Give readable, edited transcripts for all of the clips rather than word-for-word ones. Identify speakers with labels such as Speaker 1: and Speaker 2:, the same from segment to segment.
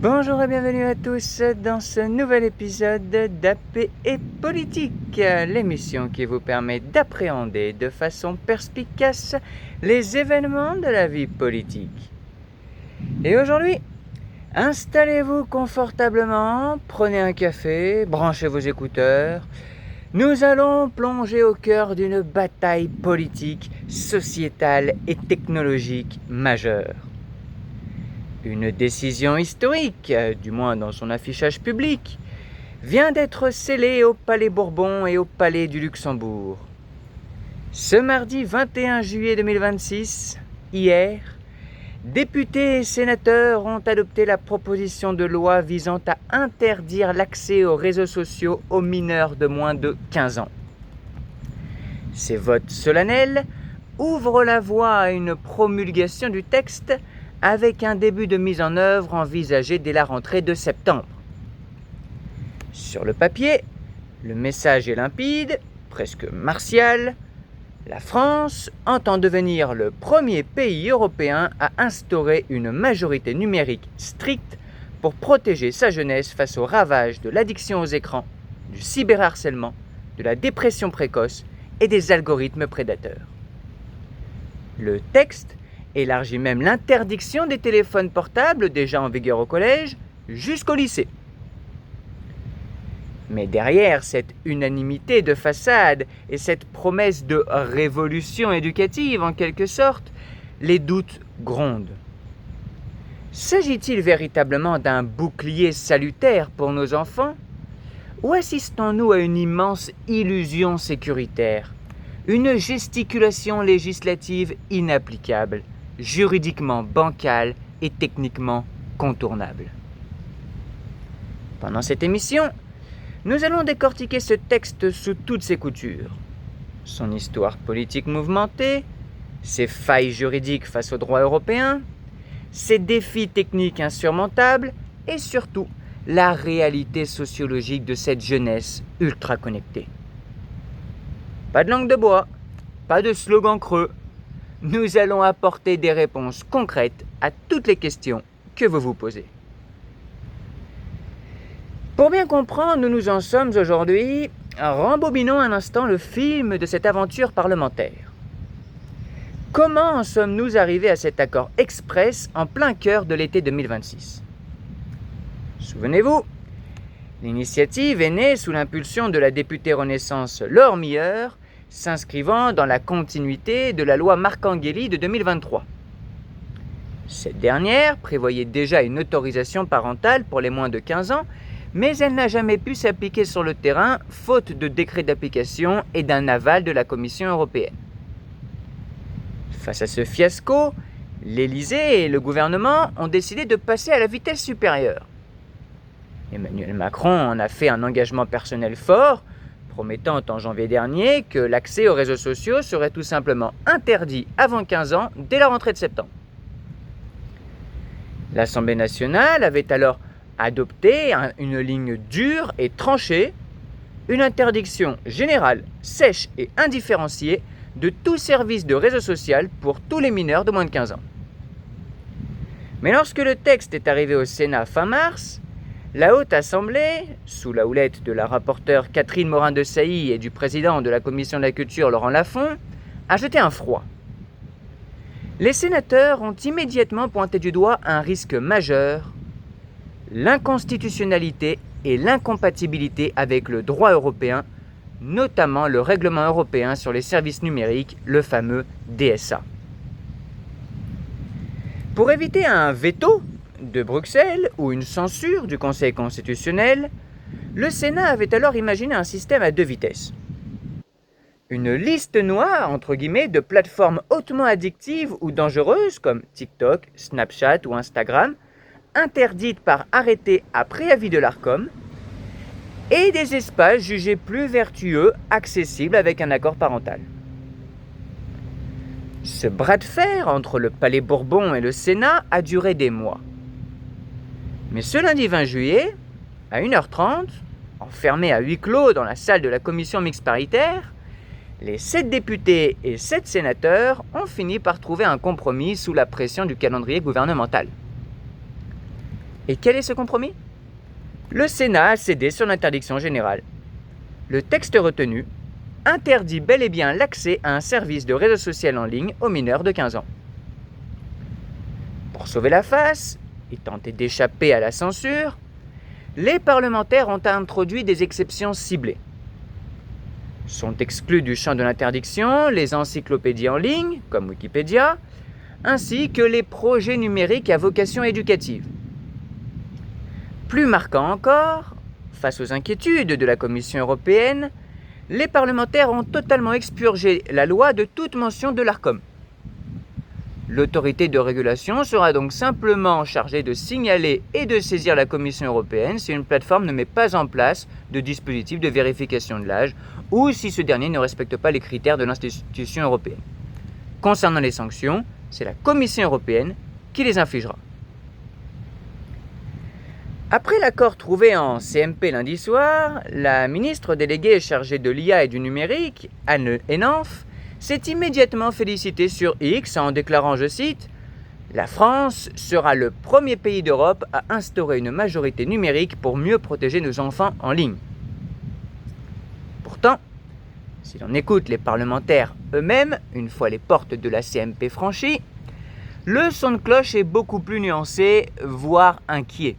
Speaker 1: Bonjour et bienvenue à tous dans ce nouvel épisode d'AP et Politique, l'émission qui vous permet d'appréhender de façon perspicace les événements de la vie politique. Et aujourd'hui, installez-vous confortablement, prenez un café, branchez vos écouteurs. Nous allons plonger au cœur d'une bataille politique, sociétale et technologique majeure. Une décision historique, du moins dans son affichage public, vient d'être scellée au Palais Bourbon et au Palais du Luxembourg. Ce mardi 21 juillet 2026, hier, députés et sénateurs ont adopté la proposition de loi visant à interdire l'accès aux réseaux sociaux aux mineurs de moins de 15 ans. Ces votes solennels ouvrent la voie à une promulgation du texte avec un début de mise en œuvre envisagé dès la rentrée de septembre. Sur le papier, le message est limpide, presque martial. La France entend devenir le premier pays européen à instaurer une majorité numérique stricte pour protéger sa jeunesse face aux ravages de l'addiction aux écrans, du cyberharcèlement, de la dépression précoce et des algorithmes prédateurs. Le texte élargit même l'interdiction des téléphones portables déjà en vigueur au collège jusqu'au lycée. Mais derrière cette unanimité de façade et cette promesse de révolution éducative en quelque sorte, les doutes grondent. S'agit-il véritablement d'un bouclier salutaire pour nos enfants? Ou assistons-nous à une immense illusion sécuritaire, une gesticulation législative inapplicable, juridiquement bancale et techniquement contournable? Pendant cette émission, nous allons décortiquer ce texte sous toutes ses coutures. Son histoire politique mouvementée, ses failles juridiques face au droit européen, ses défis techniques insurmontables et surtout la réalité sociologique de cette jeunesse ultra connectée. Pas de langue de bois, pas de slogan creux. Nous allons apporter des réponses concrètes à toutes les questions que vous vous posez. Pour bien comprendre où nous en sommes aujourd'hui, rembobinons un instant le film de cette aventure parlementaire. Comment en sommes-nous arrivés à cet accord express en plein cœur de l'été 2026 ? Souvenez-vous, l'initiative est née sous l'impulsion de la députée Renaissance Laure Miller, s'inscrivant dans la continuité de la loi Marcangeli de 2023. Cette dernière prévoyait déjà une autorisation parentale pour les moins de 15 ans, mais elle n'a jamais pu s'appliquer sur le terrain, faute de décret d'application et d'un aval de la Commission européenne. Face à ce fiasco, l'Élysée et le gouvernement ont décidé de passer à la vitesse supérieure. Emmanuel Macron en a fait un engagement personnel fort, promettant en janvier dernier que l'accès aux réseaux sociaux serait tout simplement interdit avant 15 ans dès la rentrée de septembre. L'Assemblée nationale avait alors adopté une ligne dure et tranchée, une interdiction générale, sèche et indifférenciée de tout service de réseau social pour tous les mineurs de moins de 15 ans. Mais lorsque le texte est arrivé au Sénat fin mars, la Haute Assemblée, sous la houlette de la rapporteure Catherine Morin-Desailly et du président de la Commission de la Culture Laurent Lafont, a jeté un froid. Les sénateurs ont immédiatement pointé du doigt un risque majeur, l'inconstitutionnalité et l'incompatibilité avec le droit européen, notamment le règlement européen sur les services numériques, le fameux DSA. Pour éviter un veto de Bruxelles ou une censure du Conseil constitutionnel, le Sénat avait alors imaginé un système à deux vitesses. Une liste noire, entre guillemets, de plateformes hautement addictives ou dangereuses comme TikTok, Snapchat ou Instagram, interdites par arrêté à préavis de l'Arcom, et des espaces jugés plus vertueux, accessibles avec un accord parental. Ce bras de fer entre le Palais Bourbon et le Sénat a duré des mois. Mais ce lundi 20 juillet, à 1h30, enfermés à huis clos dans la salle de la commission mixte paritaire, les 7 députés et 7 sénateurs ont fini par trouver un compromis sous la pression du calendrier gouvernemental. Et quel est ce compromis? Le Sénat a cédé sur l'interdiction générale. Le texte retenu interdit bel et bien l'accès à un service de réseau social en ligne aux mineurs de 15 ans. Pour sauver la face et tenter d'échapper à la censure, les parlementaires ont introduit des exceptions ciblées. Sont exclus du champ de l'interdiction les encyclopédies en ligne, comme Wikipédia, ainsi que les projets numériques à vocation éducative. Plus marquant encore, face aux inquiétudes de la Commission européenne, les parlementaires ont totalement expurgé la loi de toute mention de l'Arcom. L'autorité de régulation sera donc simplement chargée de signaler et de saisir la Commission européenne si une plateforme ne met pas en place de dispositif de vérification de l'âge ou si ce dernier ne respecte pas les critères de l'institution européenne. Concernant les sanctions, c'est la Commission européenne qui les infligera. Après l'accord trouvé en CMP lundi soir, la ministre déléguée chargée de l'IA et du numérique, Anne Henanff, s'est immédiatement félicitée sur X en déclarant, je cite, « La France sera le premier pays d'Europe à instaurer une majorité numérique pour mieux protéger nos enfants en ligne. » Pourtant, si l'on écoute les parlementaires eux-mêmes, une fois les portes de la CMP franchies, le son de cloche est beaucoup plus nuancé, voire inquiet.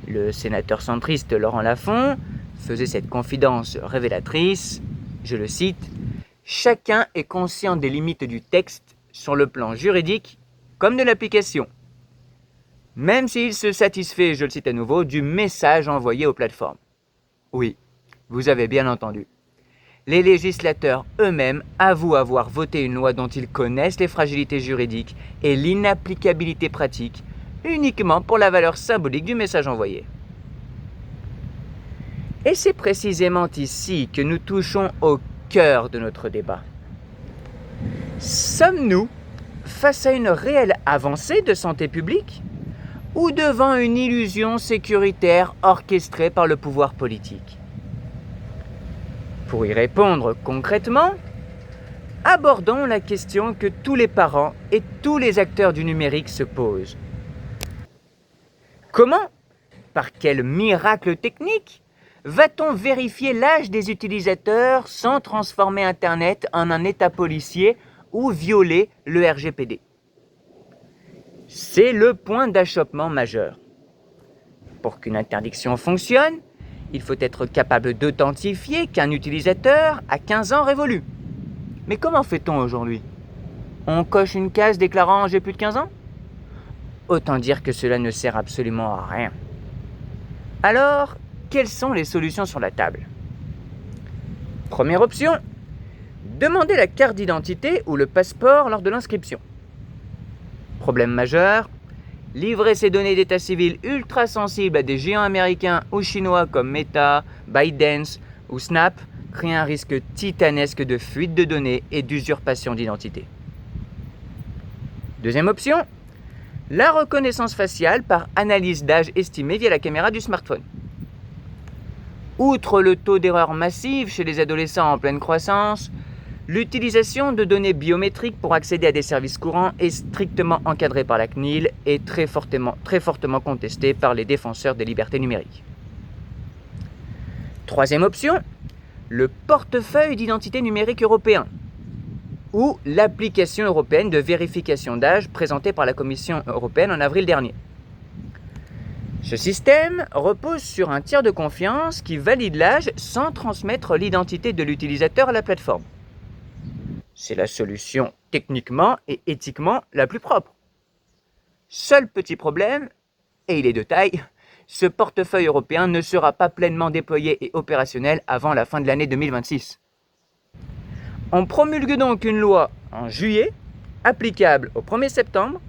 Speaker 1: Le sénateur centriste Laurent Lafont faisait cette confidence révélatrice, je le cite, « Chacun est conscient des limites du texte sur le plan juridique comme de l'application, même s'il se satisfait, je le cite à nouveau, du message envoyé aux plateformes. » Oui, vous avez bien entendu. Les législateurs eux-mêmes avouent avoir voté une loi dont ils connaissent les fragilités juridiques et l'inapplicabilité pratique, uniquement pour la valeur symbolique du message envoyé. Et c'est précisément ici que nous touchons au cœur de notre débat. Sommes-nous face à une réelle avancée de santé publique ou devant une illusion sécuritaire orchestrée par le pouvoir politique? Pour y répondre concrètement, abordons la question que tous les parents et tous les acteurs du numérique se posent. Comment, par quel miracle technique, va-t-on vérifier l'âge des utilisateurs sans transformer Internet en un état policier ou violer le RGPD? C'est le point d'achoppement majeur. Pour qu'une interdiction fonctionne, il faut être capable d'authentifier qu'un utilisateur a 15 ans révolus. Mais comment fait-on aujourd'hui? On coche une case déclarant « j'ai plus de 15 ans » ? Autant dire que cela ne sert absolument à rien. Alors, quelles sont les solutions sur la table? Première option, demander la carte d'identité ou le passeport lors de l'inscription. Problème majeur, livrer ces données d'état civil ultra sensibles à des géants américains ou chinois comme Meta, ByteDance ou Snap crée un risque titanesque de fuite de données et d'usurpation d'identité. Deuxième option, la reconnaissance faciale par analyse d'âge estimée via la caméra du smartphone. Outre le taux d'erreur massive chez les adolescents en pleine croissance, l'utilisation de données biométriques pour accéder à des services courants est strictement encadrée par la CNIL et très fortement contestée par les défenseurs des libertés numériques. Troisième option, le portefeuille d'identité numérique européen ou l'application européenne de vérification d'âge présentée par la Commission européenne en avril dernier. Ce système repose sur un tiers de confiance qui valide l'âge sans transmettre l'identité de l'utilisateur à la plateforme. C'est la solution techniquement et éthiquement la plus propre. Seul petit problème, et il est de taille, ce portefeuille européen ne sera pas pleinement déployé et opérationnel avant la fin de l'année 2026. On promulgue donc une loi en juillet, applicable au 1er septembre,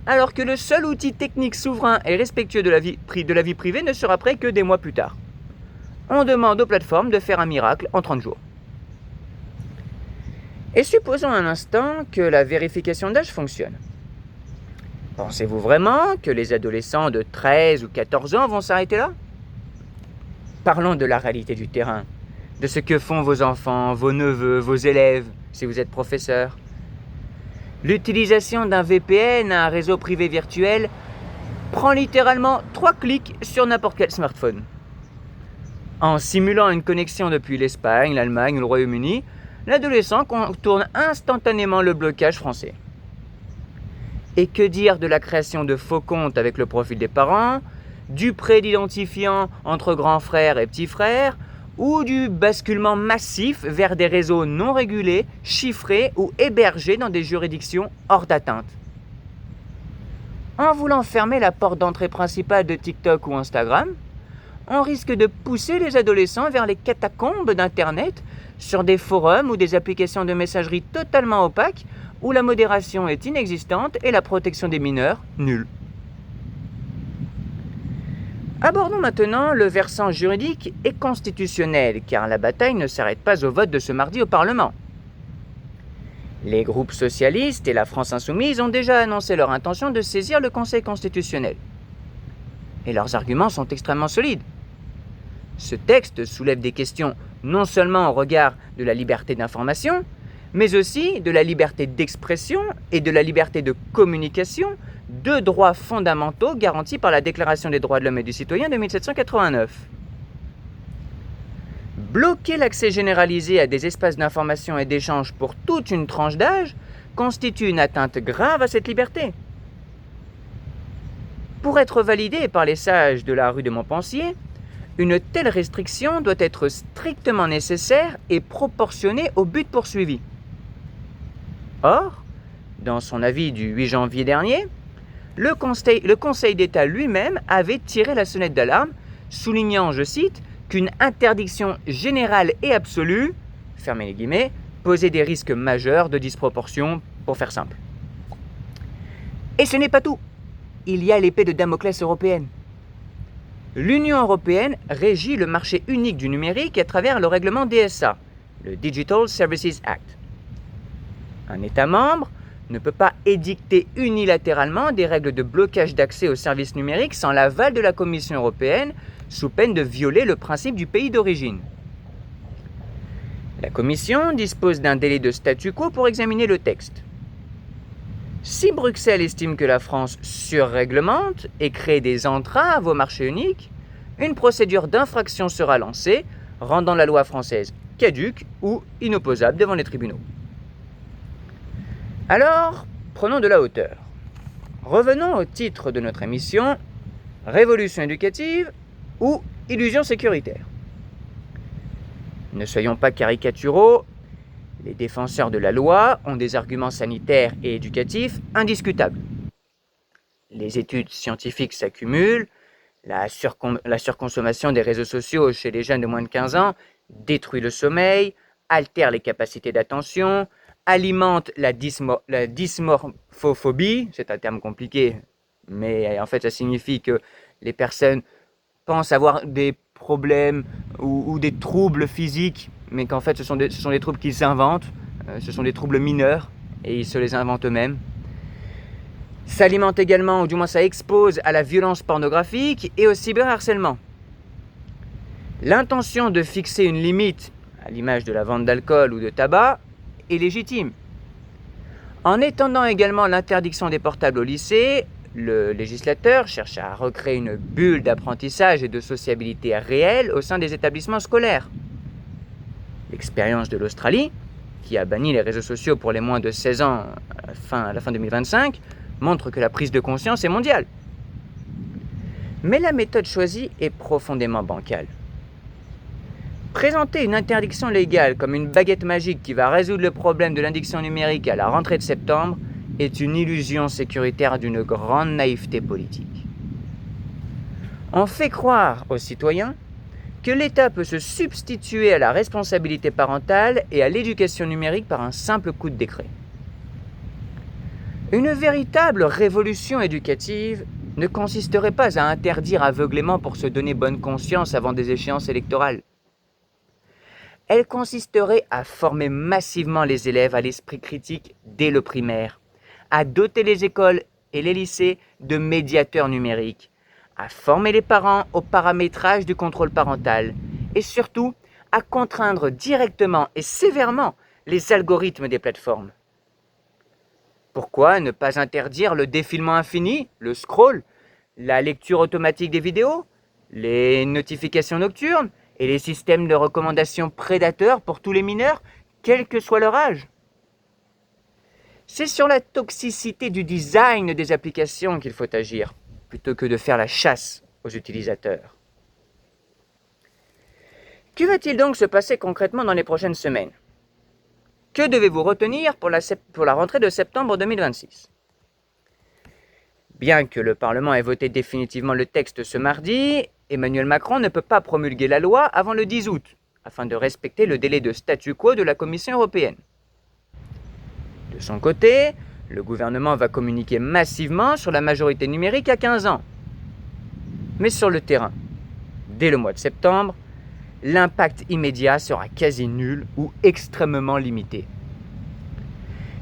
Speaker 1: alors que le seul outil technique souverain et respectueux de la vie privée ne sera prêt que des mois plus tard. On demande aux plateformes de faire un miracle en 30 jours. Et supposons un instant que la vérification d'âge fonctionne. Pensez-vous vraiment que les adolescents de 13 ou 14 ans vont s'arrêter là? Parlons de la réalité du terrain, de ce que font vos enfants, vos neveux, vos élèves, si vous êtes professeur. L'utilisation d'un VPN, un réseau privé virtuel, prend littéralement 3 clics sur n'importe quel smartphone. En simulant une connexion depuis l'Espagne, l'Allemagne ou le Royaume-Uni, l'adolescent contourne instantanément le blocage français. Et que dire de la création de faux comptes avec le profil des parents, du prédidentifiant entre grands frères et petits frères, ou du basculement massif vers des réseaux non régulés, chiffrés ou hébergés dans des juridictions hors d'atteinte. En voulant fermer la porte d'entrée principale de TikTok ou Instagram, on risque de pousser les adolescents vers les catacombes d'Internet sur des forums ou des applications de messagerie totalement opaques où la modération est inexistante et la protection des mineurs nulle. Abordons maintenant le versant juridique et constitutionnel, car la bataille ne s'arrête pas au vote de ce mardi au Parlement. Les groupes socialistes et la France insoumise ont déjà annoncé leur intention de saisir le Conseil constitutionnel. Et leurs arguments sont extrêmement solides. Ce texte soulève des questions non seulement au regard de la liberté d'information, mais aussi de la liberté d'expression et de la liberté de communication, deux droits fondamentaux garantis par la Déclaration des droits de l'homme et du citoyen de 1789. Bloquer l'accès généralisé à des espaces d'information et d'échange pour toute une tranche d'âge constitue une atteinte grave à cette liberté. Pour être validée par les sages de la rue de Montpensier, une telle restriction doit être strictement nécessaire et proportionnée au but poursuivi. Or, dans son avis du 8 janvier dernier, le Conseil d'État lui-même avait tiré la sonnette d'alarme, soulignant, je cite, qu'une interdiction générale et absolue, fermez les guillemets, posait des risques majeurs de disproportion, pour faire simple. Et ce n'est pas tout. Il y a l'épée de Damoclès européenne. L'Union européenne régit le marché unique du numérique à travers le règlement DSA, le Digital Services Act. Un État membre ne peut pas édicter unilatéralement des règles de blocage d'accès aux services numériques sans l'aval de la Commission européenne, sous peine de violer le principe du pays d'origine. La Commission dispose d'un délai de statu quo pour examiner le texte. Si Bruxelles estime que la France surréglemente et crée des entraves au marché unique, une procédure d'infraction sera lancée, rendant la loi française caduque ou inopposable devant les tribunaux. Alors, prenons de la hauteur. Revenons au titre de notre émission, Révolution éducative ou illusion sécuritaire. Ne soyons pas caricaturaux, les défenseurs de la loi ont des arguments sanitaires et éducatifs indiscutables. Les études scientifiques s'accumulent, la surconsommation des réseaux sociaux chez les jeunes de moins de 15 ans détruit le sommeil, altère les capacités d'attention, alimente la dysmorphophobie, c'est un terme compliqué, mais en fait ça signifie que les personnes pensent avoir des problèmes ou des troubles physiques, mais qu'en fait ce sont des troubles qu'ils s'inventent, ce sont des troubles mineurs et ils se les inventent eux-mêmes. S'alimente également, ou du moins ça expose à la violence pornographique et au cyberharcèlement. L'intention de fixer une limite, à l'image de la vente d'alcool ou de tabac, est légitime. En étendant également l'interdiction des portables au lycée, le législateur cherche à recréer une bulle d'apprentissage et de sociabilité réelle au sein des établissements scolaires. L'expérience de l'Australie, qui a banni les réseaux sociaux pour les moins de 16 ans à la fin 2025, montre que la prise de conscience est mondiale. Mais la méthode choisie est profondément bancale. Présenter une interdiction légale comme une baguette magique qui va résoudre le problème de l'addiction numérique à la rentrée de septembre est une illusion sécuritaire d'une grande naïveté politique. On fait croire aux citoyens que l'État peut se substituer à la responsabilité parentale et à l'éducation numérique par un simple coup de décret. Une véritable révolution éducative ne consisterait pas à interdire aveuglément pour se donner bonne conscience avant des échéances électorales. Elle consisterait à former massivement les élèves à l'esprit critique dès le primaire, à doter les écoles et les lycées de médiateurs numériques, à former les parents au paramétrage du contrôle parental et surtout à contraindre directement et sévèrement les algorithmes des plateformes. Pourquoi ne pas interdire le défilement infini, le scroll, la lecture automatique des vidéos, les notifications nocturnes et les systèmes de recommandation prédateurs pour tous les mineurs, quel que soit leur âge. C'est sur la toxicité du design des applications qu'il faut agir, plutôt que de faire la chasse aux utilisateurs. Que va-t-il donc se passer concrètement dans les prochaines semaines ? Que devez-vous retenir pour la rentrée de septembre 2026 ? Bien que le Parlement ait voté définitivement le texte ce mardi, Emmanuel Macron ne peut pas promulguer la loi avant le 10 août, afin de respecter le délai de statu quo de la Commission européenne. De son côté, le gouvernement va communiquer massivement sur la majorité numérique à 15 ans. Mais sur le terrain, dès le mois de septembre, l'impact immédiat sera quasi nul ou extrêmement limité.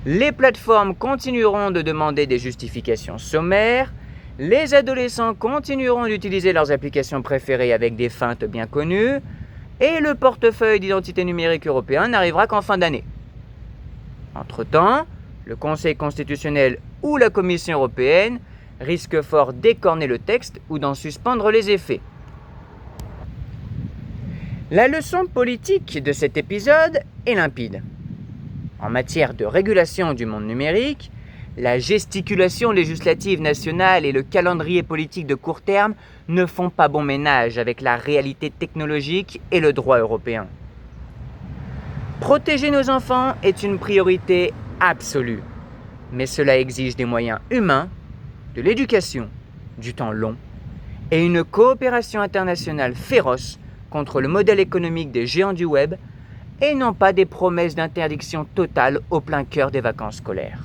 Speaker 1: Les plateformes continueront de demander des justifications sommaires, les adolescents continueront d'utiliser leurs applications préférées avec des feintes bien connues, et le portefeuille d'identité numérique européen n'arrivera qu'en fin d'année. Entre-temps, le Conseil constitutionnel ou la Commission européenne risquent fort d'écorner le texte ou d'en suspendre les effets. La leçon politique de cet épisode est limpide. En matière de régulation du monde numérique, la gesticulation législative nationale et le calendrier politique de court terme ne font pas bon ménage avec la réalité technologique et le droit européen. Protéger nos enfants est une priorité absolue, mais cela exige des moyens humains, de l'éducation, du temps long et une coopération internationale féroce contre le modèle économique des géants du web et non pas des promesses d'interdiction totale au plein cœur des vacances scolaires.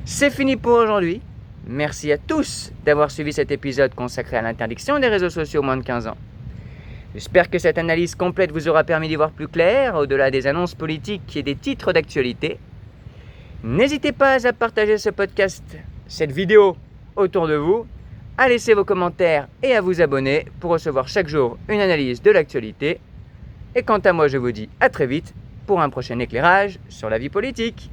Speaker 1: C'est fini pour aujourd'hui. Merci à tous d'avoir suivi cet épisode consacré à l'interdiction des réseaux sociaux aux moins de 15 ans. J'espère que cette analyse complète vous aura permis d'y voir plus clair, au-delà des annonces politiques et des titres d'actualité. N'hésitez pas à partager ce podcast, cette vidéo autour de vous, à laisser vos commentaires et à vous abonner pour recevoir chaque jour une analyse de l'actualité. Et quant à moi, je vous dis à très vite pour un prochain éclairage sur la vie politique.